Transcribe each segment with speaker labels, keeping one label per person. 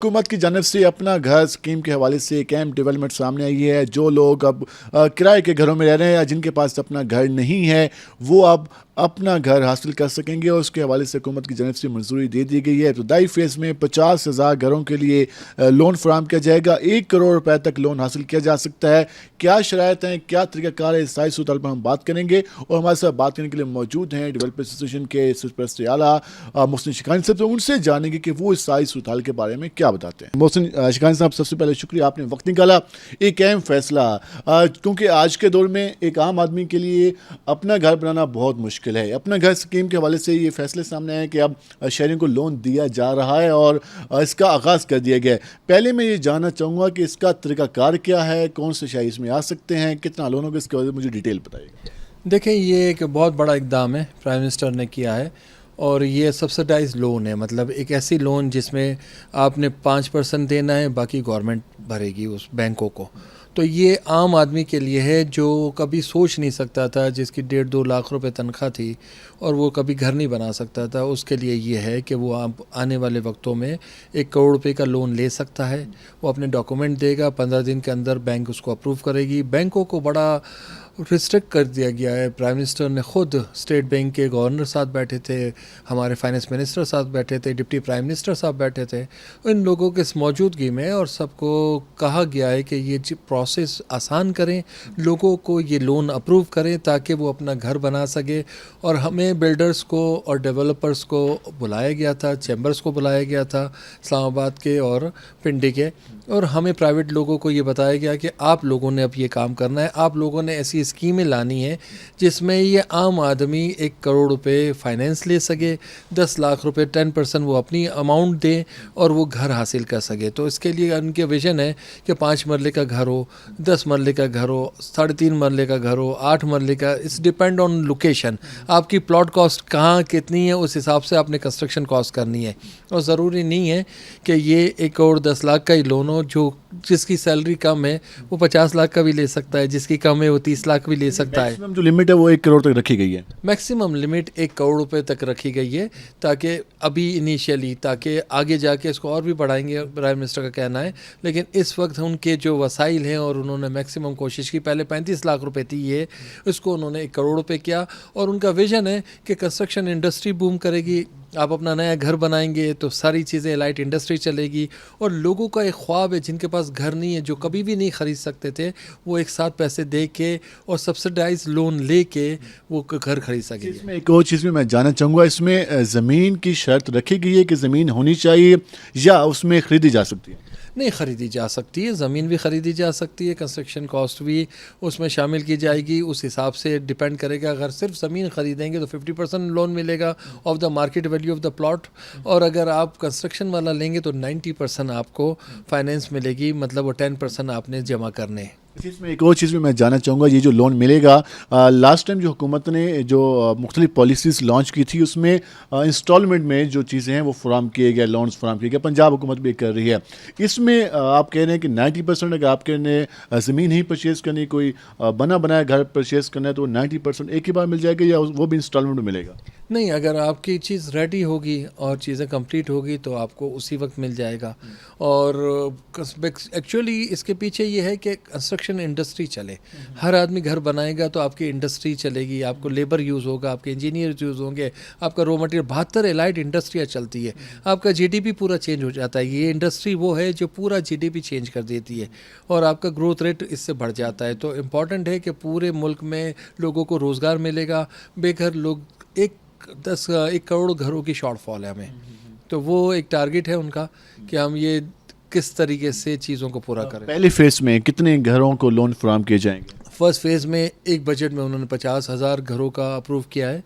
Speaker 1: حکومت کی جانب سے اپنا گھر اسکیم کے حوالے سے ایک اہم ڈیولپمنٹ سامنے آئی ہے. جو لوگ اب کرائے کے گھروں میں رہ رہے ہیں یا جن کے پاس اپنا گھر نہیں ہے وہ اب اپنا گھر حاصل کر سکیں گے, اور اس کے حوالے سے حکومت کی جانب سے منظوری دے دی گئی ہے. ابتدائی فیز میں 50,000 گھروں کے لیے لون فراہم کیا جائے گا. 1 کروڑ روپے تک لون حاصل کیا جا سکتا ہے. کیا شرائط ہیں, کیا طریقہ کار ہے, اس ساری صورتحال پر ہم بات کریں گے. اور ہمارے ساتھ بات کرنے کے لیے موجود ہیں ڈیولپر ایسوسیشن کے سرپرست اعلیٰ محسن شیخانی صاحب. تو ان سے جانیں گے کہ وہ اس ساری صورتحال کے بارے میں کیا بتاتے ہیں. محسن شیخانی صاحب, سب سے پہلے شکریہ آپ نے وقت نکالا. ایک اہم فیصلہ, کیونکہ آج کے دور میں ایک عام آدمی کے لیے اپنا گھر بنانا بہت مشکل ہے. اپنا گھر اسکیم کے حوالے سے یہ فیصلے سامنے آئے کہ اب شہریوں کو لون دیا جا رہا ہے اور اس کا آغاز کر دیا گیا ہے. پہلے میں یہ جاننا چاہوں گا کہ اس کا طریقہ کار کیا ہے, کون سے شہری اس میں آ سکتے ہیں, کتنا لون ہوگا, اس کے بارے میں مجھے ڈیٹیل بتائیے.
Speaker 2: دیکھیں, یہ ایک بہت بڑا اقدام ہے پرائم منسٹر نے کیا ہے, اور یہ سبسڈائز لون ہے. مطلب ایک ایسی لون جس میں آپ نے 5% دینا ہے, باقی گورنمنٹ بھرے گی اس بینکوں کو. تو یہ عام آدمی کے لیے ہے جو کبھی سوچ نہیں سکتا تھا, جس کی 1.5-2 لاکھ روپے تنخواہ تھی اور وہ کبھی گھر نہیں بنا سکتا تھا. اس کے لیے یہ ہے کہ وہ آنے والے وقتوں میں 1 کروڑ روپے کا لون لے سکتا ہے. وہ اپنے ڈاکومنٹ دے گا, 15 دن کے اندر بینک اس کو اپروو کرے گی. بینکوں کو بڑا ریسٹرکٹ کر دیا گیا ہے. پرائم منسٹر نے خود اسٹیٹ بینک کے گورنر ساتھ بیٹھے تھے, ہمارے فائنانس منسٹر ساتھ بیٹھے تھے, ڈپٹی پرائم منسٹر صاحب بیٹھے تھے. ان لوگوں کے موجودگی میں اور سب کو کہا گیا ہے کہ یہ پروسیس آسان کریں, لوگوں کو یہ لون اپروو کریں تاکہ وہ اپنا گھر بنا سکے. اور ہمیں بلڈرز کو اور ڈیولپرز کو بلایا گیا تھا, چیمبرز کو بلایا گیا تھا اسلام آباد کے اور پنڈی کے, اور ہمیں پرائیویٹ لوگوں کو یہ بتایا گیا کہ آپ لوگوں نے اب یہ کام کرنا ہے. آپ لوگوں نے ایسی اسکیمیں لانی ہیں جس میں یہ عام آدمی 1 کروڑ روپے فائنینس لے سکے, 10 لاکھ روپے 10% وہ اپنی اماؤنٹ دیں اور وہ گھر حاصل کر سکے. تو اس کے لیے ان کے ویژن ہے کہ 5 مرلے کا گھر ہو, 10 مرلے کا گھر ہو, 3.5 مرلے کا گھر ہو, 8 مرلے کا. It's depend on location. آپ کی پلاٹ کاسٹ کہاں کتنی ہے, اس حساب سے آپ نے کنسٹرکشن کاسٹ کرنی ہے. اور ضروری نہیں ہے کہ یہ 1 کروڑ 10 لاکھ کا ہی لون ہو. جو جس کی سیلری کم ہے وہ 50 لاکھ کا بھی لے سکتا ہے, جس کی کم ہے وہ 30 لاکھ بھی لے سکتا ہے.
Speaker 1: میکسیمم جو لمٹ ہے وہ 1 کروڑ تک رکھی گئی ہے.
Speaker 2: میکسیمم لمٹ 1 کروڑ روپے تک رکھی گئی ہے, تاکہ ابھی انیشیلی, تاکہ آگے جا کے اس کو اور بھی بڑھائیں گے, پرائم منسٹر کا کہنا ہے. لیکن اس وقت ان کے جو وسائل ہیں اور انہوں نے میکسیمم کوشش کی, پہلے 35 لاکھ روپے تھی یہ, اس کو انہوں نے 1 کروڑ روپے کیا. اور ان کا ویژن ہے کہ کنسٹرکشن انڈسٹری بوم کرے گی. آپ اپنا نیا گھر بنائیں گے تو ساری چیزیں لائٹ انڈسٹری چلے گی. اور لوگوں کا ایک خواب ہے, جن کے پاس گھر نہیں ہے, جو کبھی بھی نہیں خرید سکتے تھے, وہ ایک ساتھ پیسے دے کے اور سبسڈائز لون لے کے وہ گھر خرید سکیں.
Speaker 1: اس میں ایک اور چیز میں جاننا چاہوں گا, اس میں زمین کی شرط رکھی گئی ہے کہ زمین ہونی چاہیے یا اس میں خریدی جا سکتی ہے؟
Speaker 2: نہیں, خریدی جا سکتی ہے, زمین بھی خریدی جا سکتی ہے, کنسٹرکشن کاسٹ بھی اس میں شامل کی جائے گی. اس حساب سے ڈیپینڈ کرے گا. اگر صرف زمین خریدیں گے تو 50% لون ملے گا of the market value of the plot, اور اگر آپ کنسٹرکشن والا لیں گے تو 90% آپ کو فائنینس ملے گی. مطلب وہ 10% آپ نے جمع کرنے ہیں.
Speaker 1: اس میں ایک اور چیز میں جاننا چاہوں گا, یہ جو لون ملے گا, لاسٹ ٹائم جو حکومت نے جو مختلف پالیسیز لانچ کی تھی اس میں انسٹالمنٹ میں جو چیزیں ہیں وہ فراہم کیے گئے, لونز فراہم کیے گئے. پنجاب حکومت بھی کر رہی ہے. اس میں آپ کہہ رہے ہیں کہ 90% اگر آپ کہہ رہے ہیں زمین ہی پرچیز کرنی, کوئی بنا بنایا گھر پرچیز کرنا ہے تو 90% ایک ہی بار مل جائے گا یا وہ بھی انسٹالمنٹ میں ملے گا؟
Speaker 2: نہیں, اگر آپ کی چیز ریڈی ہوگی اور چیزیں کمپلیٹ ہوگی تو آپ کو اسی وقت مل جائے گا. اور ایکچولی اس کے پیچھے یہ ہے کہ کنسٹرکشن انڈسٹری چلے. ہر آدمی گھر بنائے گا تو آپ کی انڈسٹری چلے گی, آپ کو لیبر یوز ہوگا, آپ کے انجینئر یوز ہوں گے, آپ کا رو مٹیریل. 72 الائٹ انڈسٹریاں چلتی ہے, آپ کا جی ڈی پی پورا چینج ہو جاتا ہے. یہ انڈسٹری وہ ہے جو پورا جی ڈی پی چینج کر دیتی ہے اور آپ کا گروتھ ریٹ اس سے بڑھ جاتا ہے. تو امپورٹنٹ ہے کہ پورے ملک میں لوگوں کو روزگار ملے گا. بے گھر لوگ 1 کروڑ گھروں کی شارٹ فال ہے ہمیں, تو وہ ایک ٹارگٹ ہے ان کا کہ ہم یہ کس طریقے سے چیزوں کو پورا کریں.
Speaker 1: پہلے فیز میں کتنے گھروں کو لون فراہم کیے جائیں گے؟
Speaker 2: فرسٹ فیز میں ایک بجٹ میں انہوں نے 50,000 گھروں کا اپروو کیا ہے,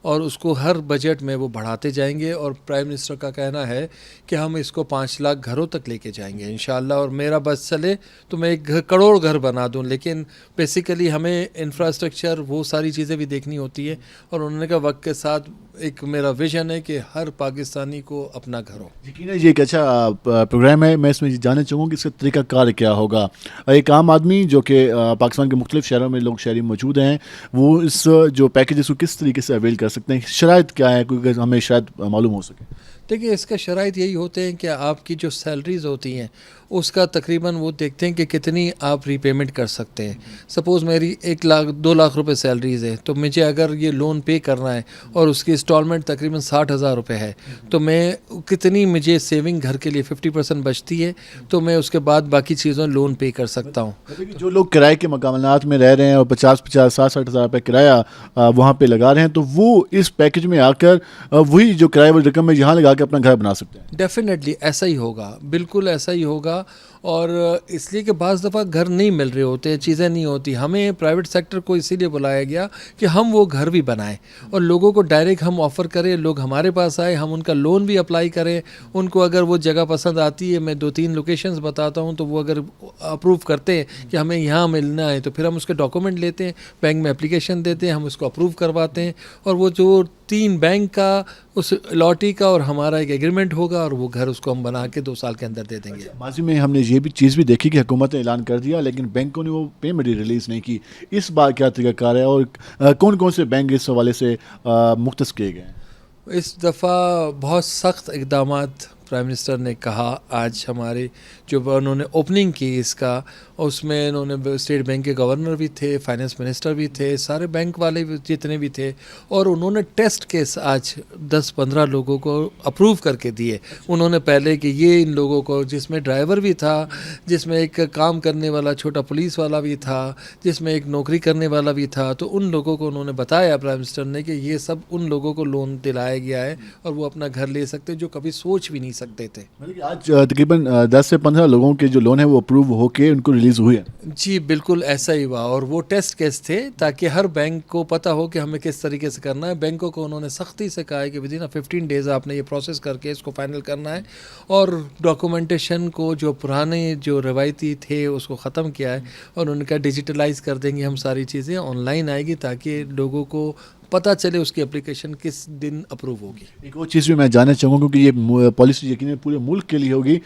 Speaker 2: اور اس کو ہر بجٹ میں وہ بڑھاتے جائیں گے. اور پرائم منسٹر کا کہنا ہے کہ ہم اس کو 5 لاکھ گھروں تک لے کے جائیں گے انشاءاللہ. اور میرا بس چلے تو میں 1 کروڑ گھر بنا دوں, لیکن بیسیکلی ہمیں انفراسٹرکچر وہ ساری چیزیں بھی دیکھنی ہوتی ہے. اور انہوں نے کہا وقت کے ساتھ ایک میرا ویژن ہے کہ ہر پاکستانی کو اپنا گھر ہو.
Speaker 1: یقیناً یہ ایک اچھا پروگرام ہے. میں اس میں جاننا چاہوں گا کہ اس کا طریقہ کار کیا ہوگا. ایک عام آدمی جو کہ پاکستان کے مختلف شہروں میں لوگ شہری موجود ہیں, وہ اس جو پیکیجز کو کس طریقے سے اویل کر سکتے ہیں, شرائط کیا ہے, کوئی ہمیں شاید معلوم ہو سکے؟
Speaker 2: دیکھیے اس کا شرائط یہی ہوتے ہیں کہ آپ کی جو سیلریز ہوتی ہیں اس کا تقریباً وہ دیکھتے ہیں کہ کتنی آپ ری پیمنٹ کر سکتے ہیں. سپوز میری 1 لاکھ 2 لاکھ روپے سیلریز ہے تو مجھے اگر یہ لون پے کرنا ہے اور اس کی انسٹالمنٹ تقریباً 60,000 روپے ہے تو میں کتنی مجھے سیونگ گھر کے لیے 50% بچتی ہے تو میں اس کے بعد باقی چیزوں لون پے کر سکتا ہوں.
Speaker 1: جو لوگ کرائے کے مکانات میں رہ رہے ہیں اور 50 60 ہزار روپے کرایہ وہاں پہ لگا رہے ہیں تو وہ اس پیکج میں آ کر وہی جو کرایہ والی رقم ہے یہاں لگا کے اپنا گھر بنا سکتے ہیں.
Speaker 2: ڈیفینیٹلی ایسا ہی ہوگا, بالکل ایسا ہی ہوگا. اور اس لیے کہ بعض دفعہ گھر نہیں مل رہے ہوتے, چیزیں نہیں ہوتی. ہمیں پرائیویٹ سیکٹر کو اسی لیے بلایا گیا کہ ہم وہ گھر بھی بنائیں اور لوگوں کو ڈائریکٹ ہم آفر کریں, لوگ ہمارے پاس آئے, ہم ان کا لون بھی اپلائی کریں. ان کو اگر وہ جگہ پسند آتی ہے, میں 2-3 لوکیشنز بتاتا ہوں, تو وہ اگر اپروو کرتے ہیں کہ ہمیں یہاں ملنا ہے تو پھر ہم اس کے ڈاکومنٹ لیتے ہیں, بینک میں اپلیکیشن دیتے ہیں, ہم اس کو اپروو کرواتے ہیں اور وہ جو 3 بینک کا, اس لاٹری کا اور ہمارا ایک ایگریمنٹ ہوگا اور وہ گھر اس کو ہم بنا کے 2 سال کے اندر دے دیں گے.
Speaker 1: ماضی میں ہم نے یہ بھی چیز بھی دیکھی کہ حکومت نے اعلان کر دیا لیکن بینکوں نے وہ پیمنٹ ریلیز نہیں کی. اس بار کیا طریقہ کار ہے اور کون کون سے بینک اس حوالے سے مختص کیے گئے ہیں؟
Speaker 2: اس دفعہ بہت سخت اقدامات پرائم منسٹر نے کہا. آج ہمارے جو انہوں نے اوپننگ کی اس کا, اس میں انہوں نے اسٹیٹ بینک کے گورنر بھی تھے, فائنانس منسٹر بھی تھے, سارے بینک والے جتنے بھی تھے, اور انہوں نے ٹیسٹ کیس آج 10-15 لوگوں کو اپروو کر کے دیے. انہوں نے پہلے کہ یہ ان لوگوں کو, جس میں ڈرائیور بھی تھا, جس میں ایک کام کرنے والا چھوٹا پولیس والا بھی تھا, جس میں ایک نوکری کرنے والا بھی تھا, تو ان لوگوں کو انہوں نے بتایا پرائم منسٹر نے کہ یہ سب ان لوگوں کو لون دلایا گیا ہے اور وہ اپنا گھر لے سکتے جو کبھی سوچ بھی نہیں سکتے تھے.
Speaker 1: آج تقریباً 10 سے 15 لوگوں کے جو لون ہے وہ اپروو ہو کے ان کو ریلیز ہوئے ہیں.
Speaker 2: جی بالکل ایسا ہی ہوا, اور وہ ٹیسٹ کیس تھے تاکہ ہر بینک کو پتہ ہو کہ ہمیں کس طریقے سے کرنا ہے. بینکوں کو انہوں نے سختی سے کہا ہے کہ ودن 15 ڈیز آپ نے یہ پروسیس کر کے اس کو فائنل کرنا ہے, اور ڈاکومنٹیشن کو جو پرانے جو روایتی تھے اس کو ختم کیا ہے, اور ان کا ڈیجیٹلائز کر دیں گے ہم, ساری چیزیں آن لائن آئے گی تاکہ لوگوں کو پتہ چلے اس کی اپلیکیشن کس دن اپروو ہوگی.
Speaker 1: ایک اور چیز بھی میں جاننا چاہوں گا کیونکہ یہ پالیسی یقیناً پورے ملک کے لیے ہوگی,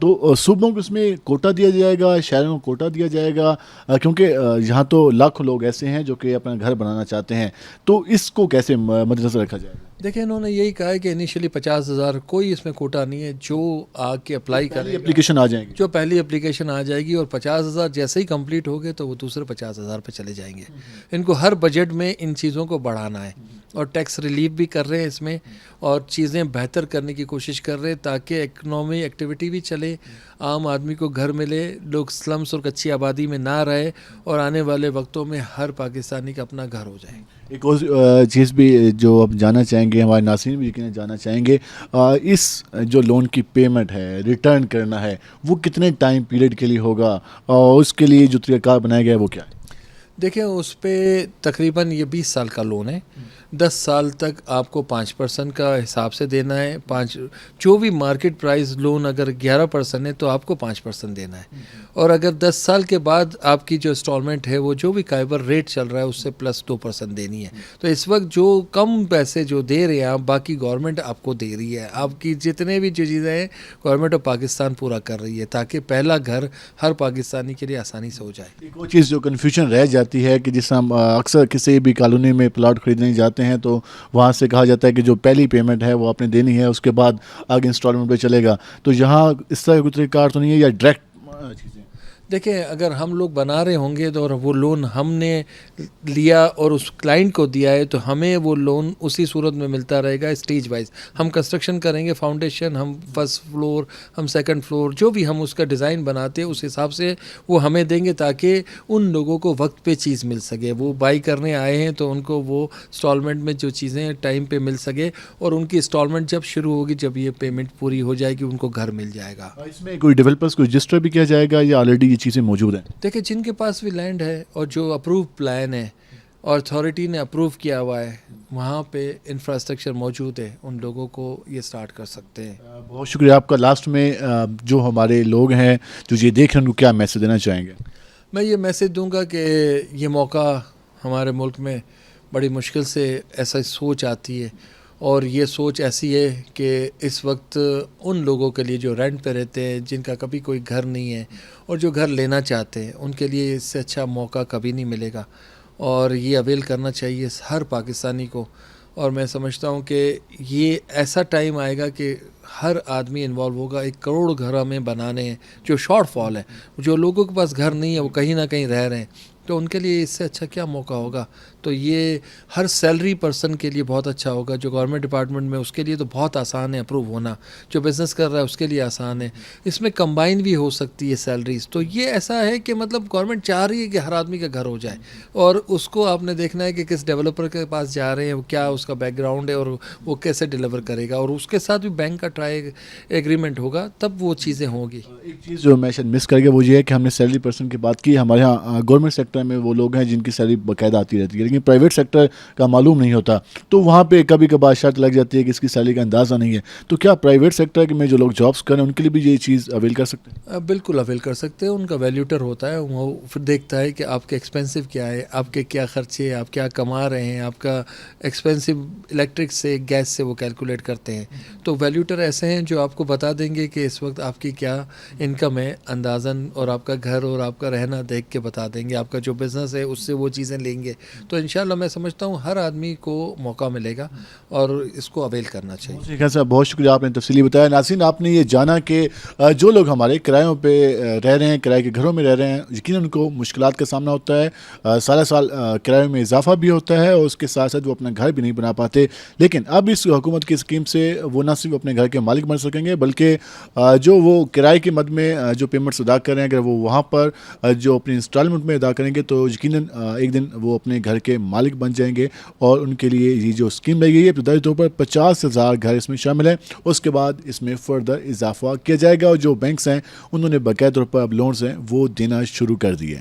Speaker 1: تو صوبوں کو اس میں کوٹا دیا جائے گا, شہروں کو کوٹا دیا جائے گا, کیونکہ یہاں تو لاکھوں لوگ ایسے ہیں جو کہ اپنا گھر بنانا چاہتے ہیں, تو اس کو کیسے مد نظر رکھا جائے گا؟
Speaker 2: دیکھیں انہوں نے یہی کہا ہے کہ انیشلی 50,000, کوئی اس میں کوٹا نہیں ہے, جو آ کے اپلائی کرے
Speaker 1: اپلیکیشن آ جائیں گی,
Speaker 2: جو پہلی اپلیکیشن آ جائے گی, اور 50,000 جیسے ہی کمپلیٹ ہو گئے تو وہ دوسرے 50,000 پہ چلے جائیں گے. ان کو ہر بجٹ میں ان چیزوں کو بڑھانا ہے, اور ٹیکس ریلیف بھی کر رہے ہیں اس میں, اور چیزیں بہتر کرنے کی کوشش کر رہے ہیں تاکہ اکنامی ایکٹیویٹی بھی چلے, عام آدمی کو گھر ملے, لوگ سلمس اور کچی آبادی میں نہ رہے, اور آنے والے وقتوں میں ہر پاکستانی کا اپنا گھر ہو جائے.
Speaker 1: ایک اور چیز بھی جو اب جاننا چاہیں گے, ہمارے ناظرین بھی یقیناً جاننا چاہیں گے, اس جو لون کی پیمنٹ ہے, ریٹرن کرنا ہے, وہ کتنے ٹائم پیریڈ کے لیے ہوگا, اور اس کے لیے جو طریقہ کار بنایا گیا ہے وہ کیا ہے؟
Speaker 2: دیکھیں اس پہ تقریباً یہ 20 سال کا لون ہے. 10 سال تک آپ کو 5% کا حساب سے دینا ہے. جو بھی مارکیٹ پرائز لون اگر 11% ہے تو آپ کو 5% دینا ہے, اور اگر 10 سال کے بعد آپ کی جو انسٹالمنٹ ہے وہ جو بھی قائبر ریٹ چل رہا ہے اس سے پلس 2% دینی ہے. تو اس وقت جو کم پیسے جو دے رہے ہیں آپ, باقی گورنمنٹ آپ کو دے رہی ہے. آپ کی جتنے بھی جو چیزیں ہیں گورنمنٹ آف پاکستان پورا کر رہی ہے تاکہ پہلا گھر ہر پاکستانی کے لیے آسانی سے ہو جائے.
Speaker 1: ایک اور چیز جو کنفیوژن رہ جاتی ہے کہ جس ہم اکثر کسی بھی کالونی میں پلاٹ خریدنے جاتے ہیں تو وہاں سے کہا جاتا ہے کہ جو پہلی پیمنٹ ہے وہ آپ نے دینی ہے, اس کے بعد آگے انسٹالمنٹ پہ چلے گا, تو یہاں اس طرح کا کوئی طریقہ کار تو نہیں ہے یا ڈائریکٹ چیزیں؟
Speaker 2: دیکھیں اگر ہم لوگ بنا رہے ہوں گے تو اور وہ لون ہم نے لیا اور اس کلائنٹ کو دیا ہے تو ہمیں وہ لون اسی صورت میں ملتا رہے گا اسٹیج وائز. ہم کنسٹرکشن کریں گے, فاؤنڈیشن, ہم فرسٹ فلور, ہم سیکنڈ فلور, جو بھی ہم اس کا ڈیزائن بناتے ہیں اس حساب سے وہ ہمیں دیں گے تاکہ ان لوگوں کو وقت پہ چیز مل سکے. وہ بائی کرنے آئے ہیں تو ان کو وہ انسٹالمنٹ میں جو چیزیں ٹائم پہ مل سکے, اور ان کی انسٹالمنٹ جب شروع ہوگی, جب یہ پیمنٹ پوری ہو جائے گی, ان کو گھر مل جائے گا.
Speaker 1: اس میں کوئی ڈیولپرز کو رجسٹر بھی کیا جائے گا یا آلریڈی یہ چیزیں موجود ہیں؟
Speaker 2: دیکھیں جن کے پاس بھی لینڈ ہے اور جو اپروو پلان ہے اور اتھارٹی نے اپروو کیا ہوا ہے, وہاں پہ انفراسٹرکچر موجود ہے, ان لوگوں کو یہ سٹارٹ کر سکتے ہیں.
Speaker 1: بہت شکریہ آپ کا. لاسٹ میں جو ہمارے لوگ ہیں جو یہ دیکھ رہے ہیں ان کو کیا میسج دینا چاہیں گے؟
Speaker 2: میں یہ میسج دوں گا کہ یہ موقع ہمارے ملک میں بڑی مشکل سے ایسا سوچ آتی ہے, اور یہ سوچ ایسی ہے کہ اس وقت ان لوگوں کے لیے جو رینٹ پہ رہتے ہیں, جن کا کبھی کوئی گھر نہیں ہے اور جو گھر لینا چاہتے ہیں, ان کے لیے اس سے اچھا موقع کبھی نہیں ملے گا, اور یہ اویل کرنا چاہیے ہر پاکستانی کو. اور میں سمجھتا ہوں کہ یہ ایسا ٹائم آئے گا کہ ہر آدمی انوالو ہوگا 1 کروڑ گھر ہمیں بنانے ہیں. جو شارٹ فال ہے, جو لوگوں کے پاس گھر نہیں ہے وہ کہیں نہ کہیں رہ رہے ہیں, تو ان کے لیے اس سے اچھا کیا موقع ہوگا. تو یہ ہر سیلری پرسن کے لیے بہت اچھا ہوگا. جو گورنمنٹ ڈپارٹمنٹ میں اس کے لیے تو بہت آسان ہے اپروو ہونا, جو بزنس کر رہا ہے اس کے لیے آسان ہے. اس میں کمبائن بھی ہو سکتی ہے سیلریز. تو یہ ایسا ہے کہ مطلب گورنمنٹ چاہ رہی ہے کہ ہر آدمی کا گھر ہو جائے, اور اس کو آپ نے دیکھنا ہے کہ کس ڈیولپر کے پاس جا رہے ہیں, وہ کیا اس کا بیک گراؤنڈ ہے اور وہ کیسے ڈیلیور کرے گا, اور اس کے ساتھ بھی بینک کا ٹرائی ایگریمنٹ ہوگا, تب وہ چیزیں ہوں گی.
Speaker 1: ایک چیز جو میں شاید مس کر گیا وہ یہ ہے کہ ہم نے سیلری پرسن کی بات کی. ہمارے یہاں گورنمنٹ سیکٹر میں وہ لوگ ہیں جن کی سیلری باقاعدہ آتی رہتی ہے, لیکن پرائیویٹ سیکٹر کا معلوم نہیں ہوتا, تو وہاں پہ کبھی کبھار شرط لگ جاتی ہے کہ اس کی سیلری کا اندازہ نہیں ہے. تو کیا پرائیویٹ سیکٹر میں جو لوگ جابس کریں ان کے لیے بھی یہ چیز اویل کر سکتے ہیں؟
Speaker 2: بالکل اویل کر سکتے ہیں. ان کا ویلیوٹر ہوتا ہے, وہ پھر دیکھتا ہے کہ آپ کے ایکسپینسو کیا ہے, آپ کے کیا خرچے ہیں, آپ کیا کما رہے ہیں, آپ کا ایکسپینسو الیکٹرک سے گیس سے وہ کیلکولیٹ کرتے ہیں. تو ویلیوٹر ایسے ہیں جو آپ کو بتا دیں گے کہ اس وقت آپ کی کیا انکم ہے اندازاً, اور آپ کا گھر اور آپ کا رہنا دیکھ کے بتا دیں گے. آپ کا جو بزنس ہے اس سے وہ چیزیں لیں گے. تو انشاءاللہ میں سمجھتا ہوں ہر آدمی کو موقع ملے گا اور اس کو اویل کرنا چاہیے.
Speaker 1: خیر صاحب, بہت شکریہ, آپ نے تفصیلی بتایا. ناظرین, آپ نے یہ جانا کہ جو لوگ ہمارے کرایوں پہ رہ رہے ہیں, کرائے کے گھروں میں رہ رہے ہیں, یقیناً ان کو مشکلات کا سامنا ہوتا ہے. سال سال کرایوں میں اضافہ بھی ہوتا ہے, اور اس کے ساتھ ساتھ وہ اپنا گھر بھی نہیں بنا پاتے. لیکن اب اس حکومت کی اسکیم سے وہ نہ صرف اپنے گھر کے مالک بن سکیں گے, بلکہ جو وہ کرائے کی مد میں جو پیمنٹس ادا کر رہے ہیں, اگر وہ وہاں پر جو اپنی انسٹالمنٹ میں ادا کریں گے تو یقیناً ایک دن وہ اپنے گھر کے مالک بن جائیں گے. اور ان کے لیے یہ جو اسکیم لگی گئی ہے, ابتدائی طور پر 50,000 گھر اس میں شامل ہیں. اس کے بعد اس میں فردر اضافہ کیا جائے گا, اور جو بینکس ہیں انہوں نے باقاعدہ طور پر اب لونز ہیں وہ دینا شروع کر دیے.